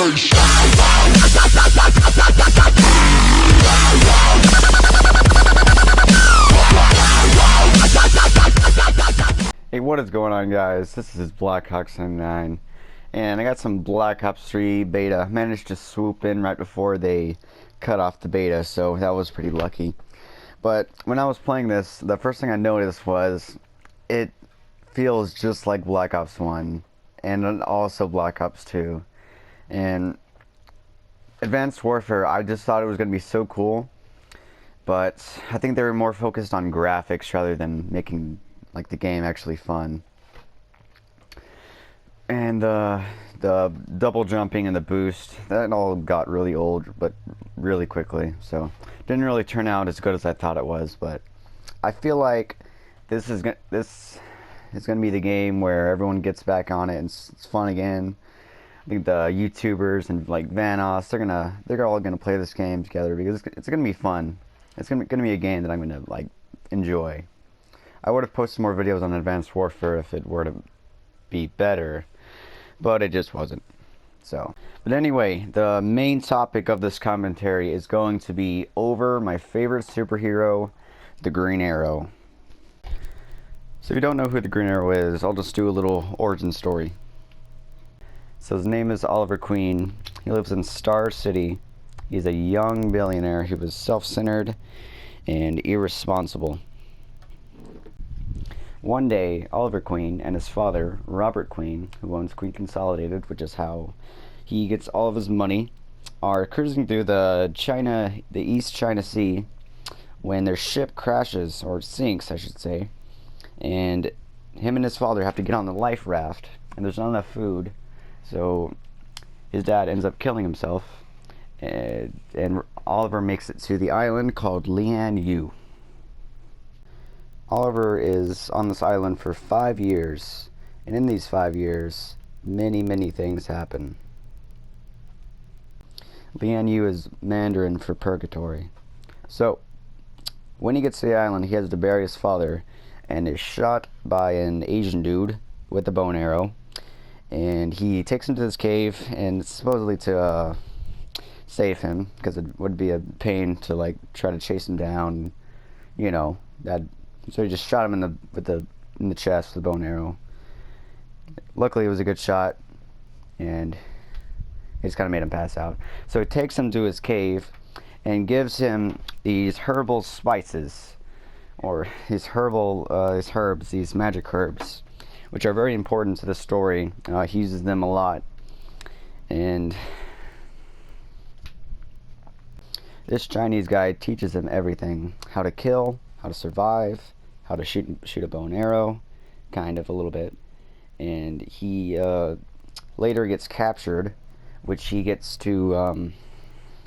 Hey, what is going on, guys? This is Blackhawk79, and I got some Black Ops 3 beta. Managed to swoop in right before they cut off the beta, so that was pretty lucky. But when I was playing this, the first thing I noticed was it feels just like Black Ops 1, and also Black Ops 2. And Advanced Warfare, I just thought it was going to be so cool, but I think they were more focused on graphics rather than making like the game actually fun. And the double jumping and the boost, that all got really old, but really quickly, so didn't really turn out as good as I thought it was. But I feel like this is gonna be the game where everyone gets back on it and it's fun again. I think the YouTubers and like Vanoss, they're all gonna play this game together because it's gonna be fun. It's gonna be a game that I'm gonna like enjoy. I would have posted more videos on Advanced Warfare if it were to be better, but it just wasn't. So, but anyway, the main topic of this commentary is going to be over my favorite superhero, the Green Arrow. So if you don't know who the Green Arrow is, I'll just do a little origin story. So his name is Oliver Queen. He lives in Star City. He's a young billionaire who was self-centered and irresponsible. One day, Oliver Queen and his father, Robert Queen, who owns Queen Consolidated, which is how he gets all of his money, are cruising through the East China Sea when their ship crashes, or sinks, I should say, and him and his father have to get on the life raft, and there's not enough food, so his dad ends up killing himself, and Oliver makes it to the island called Lian. Oliver is on this island for 5 years, and in these 5 years, many things happen. Lian is Mandarin for purgatory. So, when he gets to the island, he has to bury his father, and is shot by an Asian dude with a bow and arrow, and he takes him to this cave, and supposedly to save him, because it would be a pain to like try to chase him down, you know, that. So he just shot him in the chest with a bow and arrow. Luckily, it was a good shot, and he just kind of made him pass out. So he takes him to his cave and gives him these herbal spices, or his herbs, these magic herbs, which are very important to the story. He uses them a lot, and this Chinese guy teaches him everything: how to kill, how to survive, how to shoot a bow and arrow, kind of a little bit. And he later gets captured, which he gets to,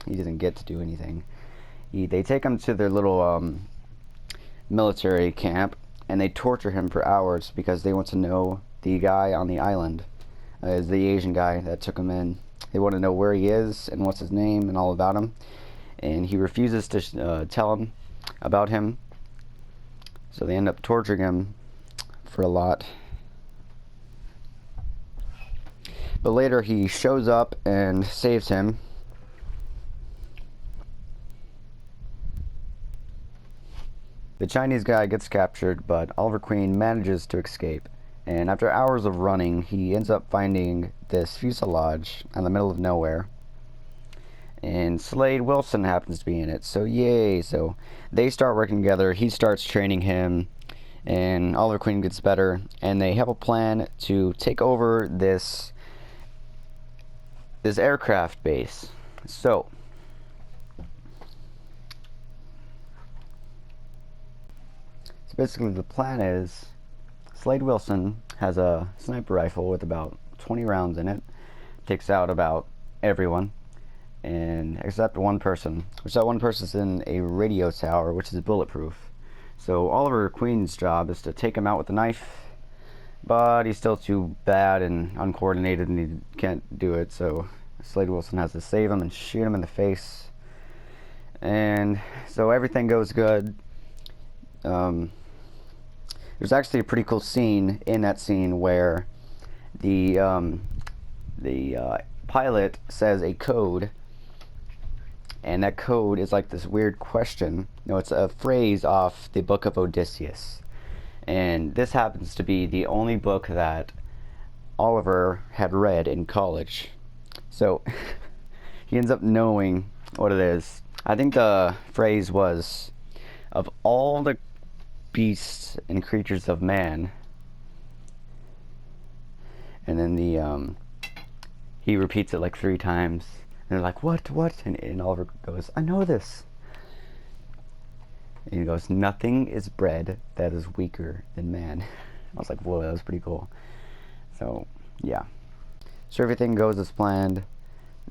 he doesn't get to do anything. They take him to their little military camp, and they torture him for hours because they want to know the guy on the island, is the Asian guy that took him in. They want to know where he is and what's his name and all about him, and he refuses to tell them about him. So they end up torturing him for a lot. But later he shows up and saves him. The Chinese guy gets captured, but Oliver Queen manages to escape. And after hours of running, he ends up finding this fuselage in the middle of nowhere. And Slade Wilson happens to be in it, so yay. So they start working together. He starts training him, and Oliver Queen gets better, and they have a plan to take over this aircraft base. So basically the plan is Slade Wilson has a sniper rifle with about 20 rounds in it, takes out about everyone, and except one person, which that one person's in a radio tower, which is bulletproof. So Oliver Queen's job is to take him out with a knife, but he's still too bad and uncoordinated, and he can't do it. So Slade Wilson has to save him and shoot him in the face, and so everything goes good. There's actually a pretty cool scene in that scene where the pilot says a code, and that code is like this weird question. No, it's a phrase off the Book of Odysseus. And this happens to be the only book that Oliver had read in college. So he ends up knowing what it is. I think the phrase was, of all the beasts and creatures of man. And then he repeats it like 3 times. And they're like, what? And Oliver goes, I know this. And he goes, nothing is bred that is weaker than man. I was like, whoa, that was pretty cool. So, yeah. So everything goes as planned.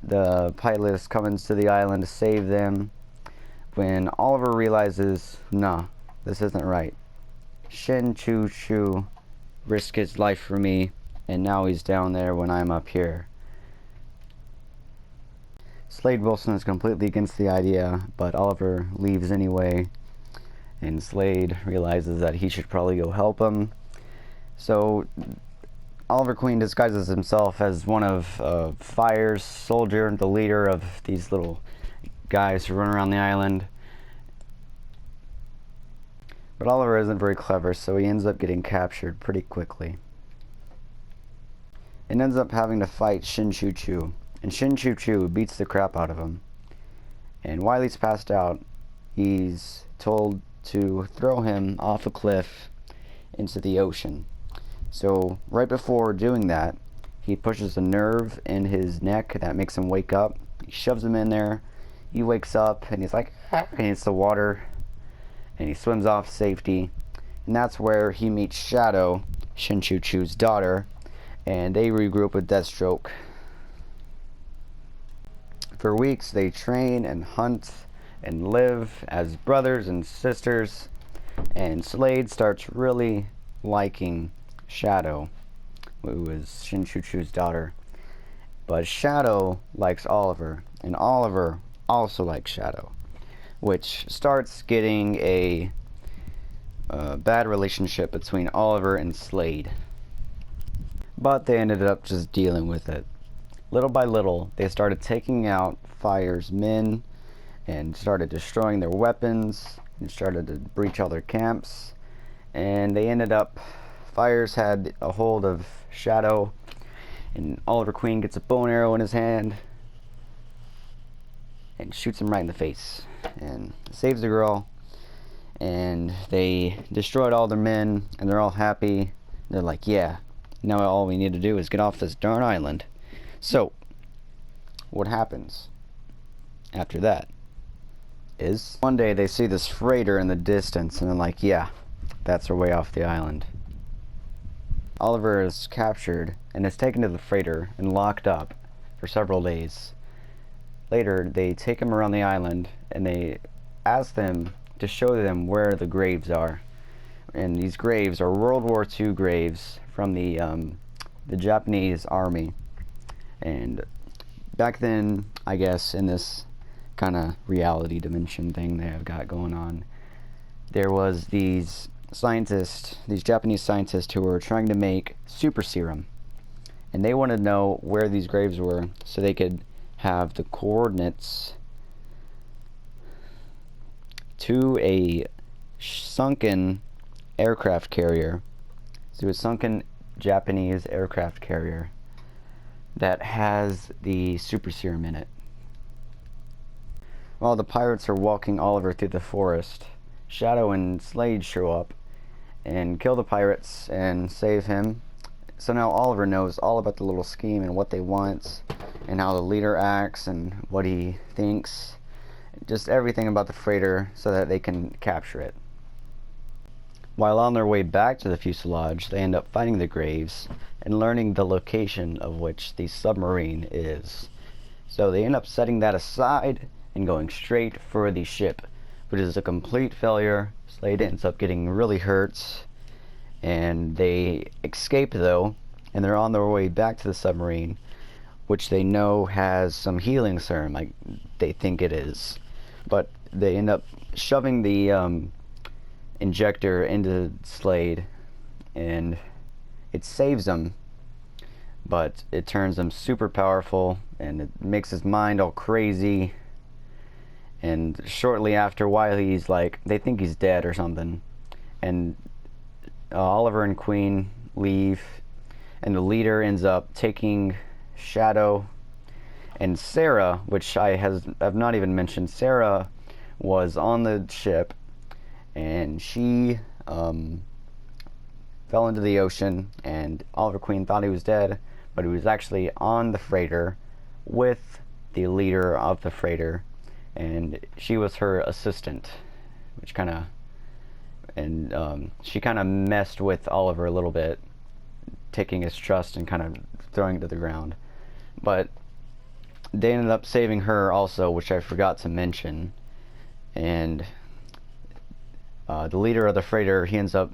The pilot comes to the island to save them. When Oliver realizes, nah, this isn't right. Shin Choo Choo risked his life for me, and now he's down there when I'm up here. Slade Wilson is completely against the idea, but Oliver leaves anyway, and Slade realizes that he should probably go help him. So Oliver Queen disguises himself as one of Fire's soldier, the leader of these little guys who run around the island. But Oliver isn't very clever, so he ends up getting captured pretty quickly. And ends up having to fight Shin Choo Choo. And Shin Choo Choo beats the crap out of him. And while he's passed out, he's told to throw him off a cliff into the ocean. So right before doing that, he pushes a nerve in his neck that makes him wake up. He shoves him in there. He wakes up and he's like, and hits the water. And he swims off to safety. And that's where he meets Shadow, Shin Choo Choo's daughter. And they regroup with Deathstroke. For weeks they train and hunt and live as brothers and sisters, and Slade starts really liking Shadow, who is Shin Choo Choo's daughter. But Shadow likes Oliver, and Oliver also likes Shadow, which starts getting a bad relationship between Oliver and Slade. But they ended up just dealing with it. Little by little, they started taking out Fire's men and started destroying their weapons and started to breach all their camps. And they ended up, Fire's had a hold of Shadow, and Oliver Queen gets a bow and arrow in his hand and shoots him right in the face and saves the girl. And they destroyed all their men, and they're all happy. They're like, yeah, now all we need to do is get off this darn island. So, what happens after that is one day they see this freighter in the distance and they're like, yeah, that's our way off the island. Oliver is captured and is taken to the freighter and locked up for several days. Later, they take him around the island and they ask them to show them where the graves are. And these graves are World War II graves from the Japanese army. And back then, I guess, in this kind of reality dimension thing they have got going on, there was these scientists, these Japanese scientists who were trying to make super serum. And they wanted to know where these graves were so they could have the coordinates to a sunken aircraft carrier. So a sunken Japanese aircraft carrier that has the super serum in it. While the pirates are walking Oliver through the forest, Shadow and Slade show up and kill the pirates and save him. So now Oliver knows all about the little scheme and what they want and how the leader acts and what he thinks. Just everything about the freighter so that they can capture it. While on their way back to the fuselage, they end up finding the graves and learning the location of which the submarine is. So they end up setting that aside and going straight for the ship, which is a complete failure. Slade ends up getting really hurt, and they escape though, and they're on their way back to the submarine, which they know has some healing serum, like they think it is. But they end up shoving the injector into Slade, and it saves him. but it turns him super powerful, and it makes his mind all crazy. And shortly after, while he's like, they think he's dead or something, and Oliver and Queen leave, and the leader ends up taking Shadow and Sarah, which I've not even mentioned. Sarah was on the ship, and she fell into the ocean, and Oliver Queen thought he was dead, but he was actually on the freighter with the leader of the freighter, and she was her assistant, which kind of, and she kind of messed with Oliver a little bit, taking his trust and kind of throwing it to the ground. But they ended up saving her also, which I forgot to mention. And the leader of the freighter, he ends up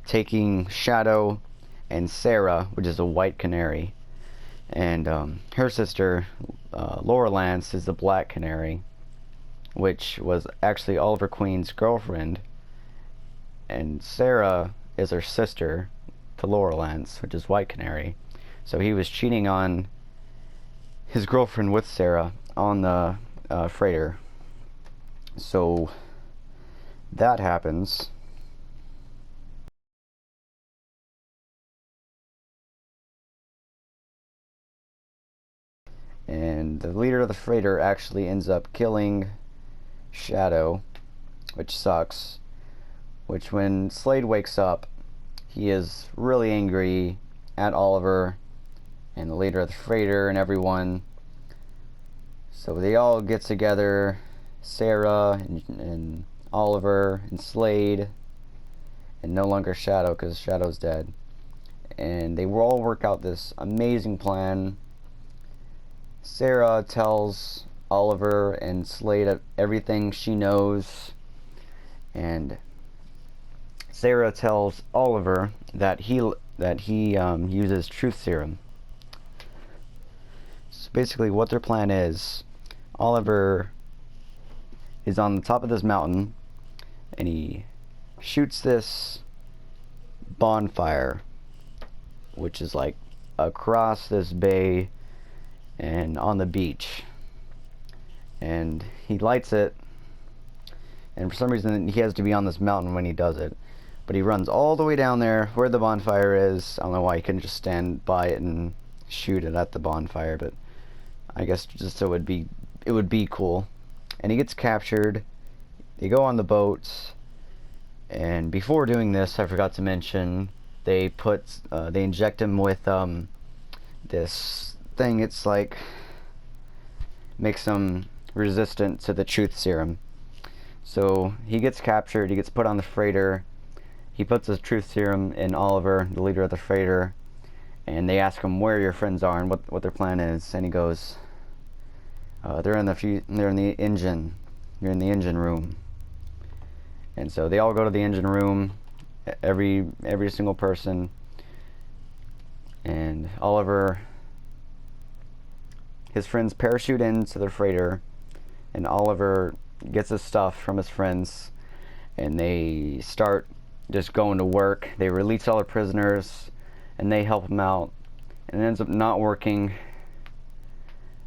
taking Shadow and Sarah, which is a white canary, and her sister, Laura Lance, is the black canary, which was actually Oliver Queen's girlfriend, and Sarah is her sister to Laura Lance, which is white canary. So he was cheating on his girlfriend with Sarah on the freighter. So that happens. And the leader of the freighter actually ends up killing Shadow, which sucks. Which, when Slade wakes up, he is really angry at Oliver and the leader of the freighter and everyone. So they all get together, Sarah and Oliver and Slade, and no longer Shadow, because Shadow's dead. And they will all work out this amazing plan. Sarah tells Oliver and Slade everything she knows, and Sarah tells Oliver that he uses truth serum. So basically what their plan is, Oliver is on the top of this mountain, and he shoots this bonfire, which is like across this bay and on the beach, and he lights it, and for some reason he has to be on this mountain when he does it, but he runs all the way down there where the bonfire is. I don't know why he couldn't just stand by it and shoot it at the bonfire, but I guess just so it would be cool. And he gets captured. They go on the boats, and before doing this, I forgot to mention, they inject him with this thing. It's like makes him resistant to the truth serum. So he gets captured, he gets put on the freighter, he puts his truth serum in Oliver, the leader of the freighter, and they ask him where your friends are and what their plan is, and he goes, they're in the engine room. And so they all go to the engine room, every single person, and Oliver, his friends parachute into the freighter, and Oliver gets his stuff from his friends, and they start just going to work. They release all the prisoners, and they help him out, and it ends up not working.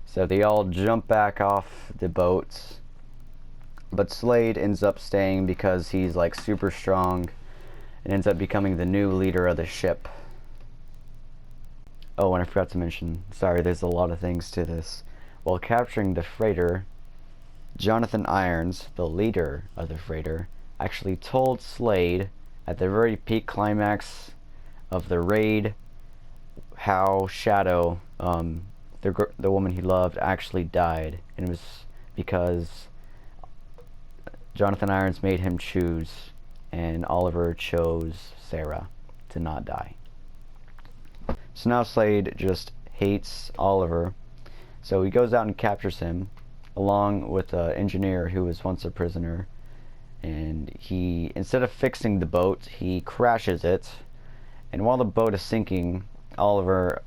So they all jump back off the boats, but Slade ends up staying because he's like super strong, and ends up becoming the new leader of the ship. Oh, and I forgot to mention, sorry, there's a lot of things to this. While capturing the freighter, Jonathan Irons, the leader of the freighter, actually told Slade at the very peak climax of the raid how Shadow, the woman he loved, actually died. And it was because Jonathan Irons made him choose, and Oliver chose Sarah to not die. So now Slade just hates Oliver, so he goes out and captures him, along with an engineer who was once a prisoner, and he, instead of fixing the boat, he crashes it, and while the boat is sinking, Oliver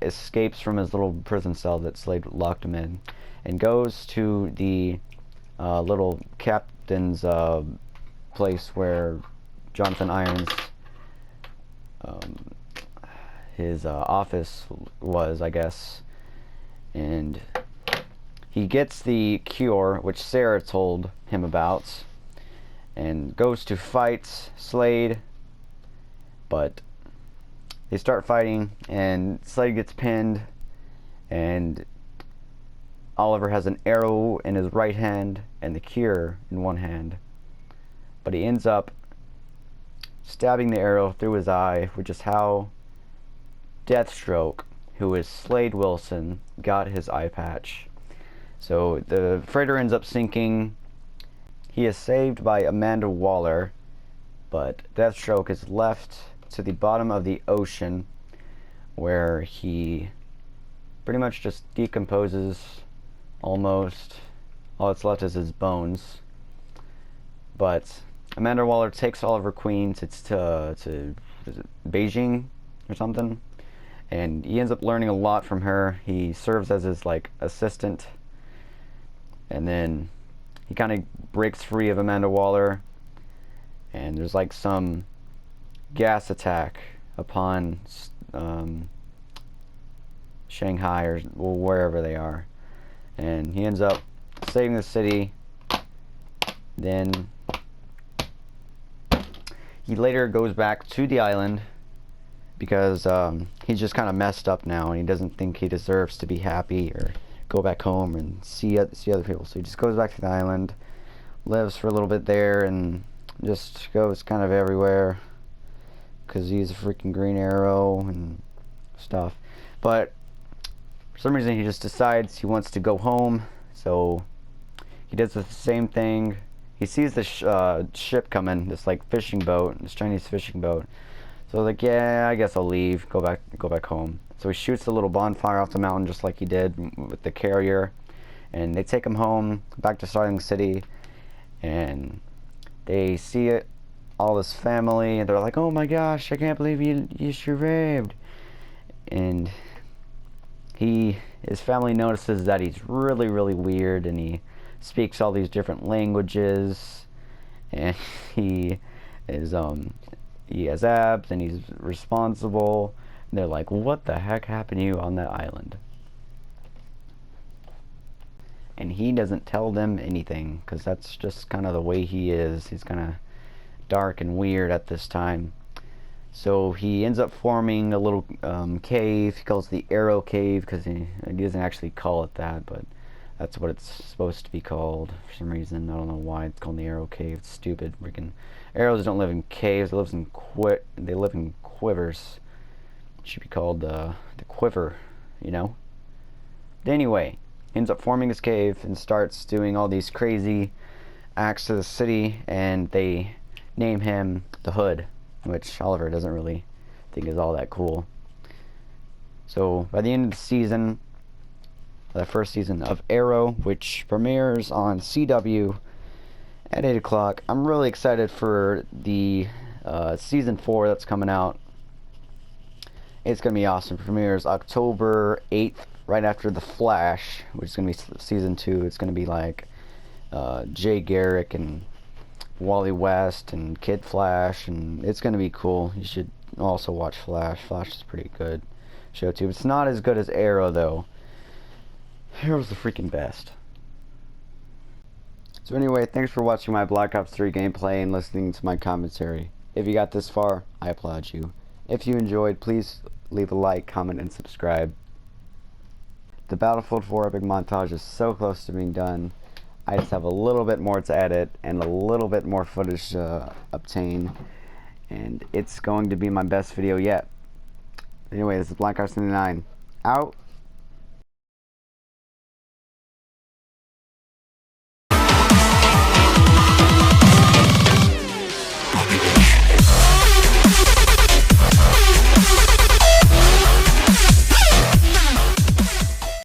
escapes from his little prison cell that Slade locked him in, and goes to the little captain's place where Jonathan Irons his office was, I guess. And he gets the cure, which Sarah told him about, and goes to fight Slade. But they start fighting, and Slade gets pinned, and Oliver has an arrow in his right hand and the cure in one hand. But he ends up stabbing the arrow through his eye, which is how Deathstroke, who is Slade Wilson, got his eye patch. So the freighter ends up sinking. He is saved by Amanda Waller, but Deathstroke is left to the bottom of the ocean, where he pretty much just decomposes almost. All that's left is his bones. But Amanda Waller takes Oliver Queen to is it Beijing or something, and he ends up learning a lot from her. He serves as his like assistant, and then he kind of breaks free of Amanda Waller, and there's like some gas attack upon Shanghai or wherever they are, and he ends up saving the city. Then he later goes back to the island because he's just kind of messed up now, and he doesn't think he deserves to be happy or go back home and see other people. So he just goes back to the island, lives for a little bit there, and just goes kind of everywhere because he's a freaking Green Arrow and stuff. But for some reason he just decides he wants to go home, so he does the same thing. He sees this ship coming, this like fishing boat, this Chinese fishing boat. So like, yeah, I guess I'll leave, go back home. So he shoots a little bonfire off the mountain just like he did with the carrier, and they take him home back to Starling City, and they see it, all his family, and they're like, oh my gosh, I can't believe you survived. And his family notices that he's really, really weird, and he speaks all these different languages, and he has abs, and he's responsible. And they're like, what the heck happened to you on that island? And he doesn't tell them anything, because that's just kind of the way he is. He's kind of dark and weird at this time. So he ends up forming a little cave. He calls it the Arrow Cave, because he doesn't actually call it that, but that's what it's supposed to be called for some reason. I don't know why it's called the Arrow Cave. It's stupid. Freaking arrows don't live in caves. They live in quivers. It should be called the Quiver, you know? But anyway, he ends up forming this cave and starts doing all these crazy acts to the city, and they name him the Hood, which Oliver doesn't really think is all that cool. So by the end of the season, the first season of Arrow, which premieres on CW at 8 o'clock, I'm really excited for the season 4 that's coming out. It's going to be awesome. It premieres October 8th, right after The Flash, which is going to be season 2. It's going to be like Jay Garrick and Wally West and Kid Flash, and it's going to be cool. You should also watch Flash. Flash is a pretty good show too. It's not as good as Arrow though. Arrow's the freaking best. So anyway, thanks for watching my Black Ops 3 gameplay and listening to my commentary. If you got this far, I applaud you. If you enjoyed, please leave a like, comment, and subscribe. The Battlefield 4 epic montage is so close to being done. I just have a little bit more to edit and a little bit more footage to obtain, and it's going to be my best video yet. Anyway, this is Black Ops 99. Out.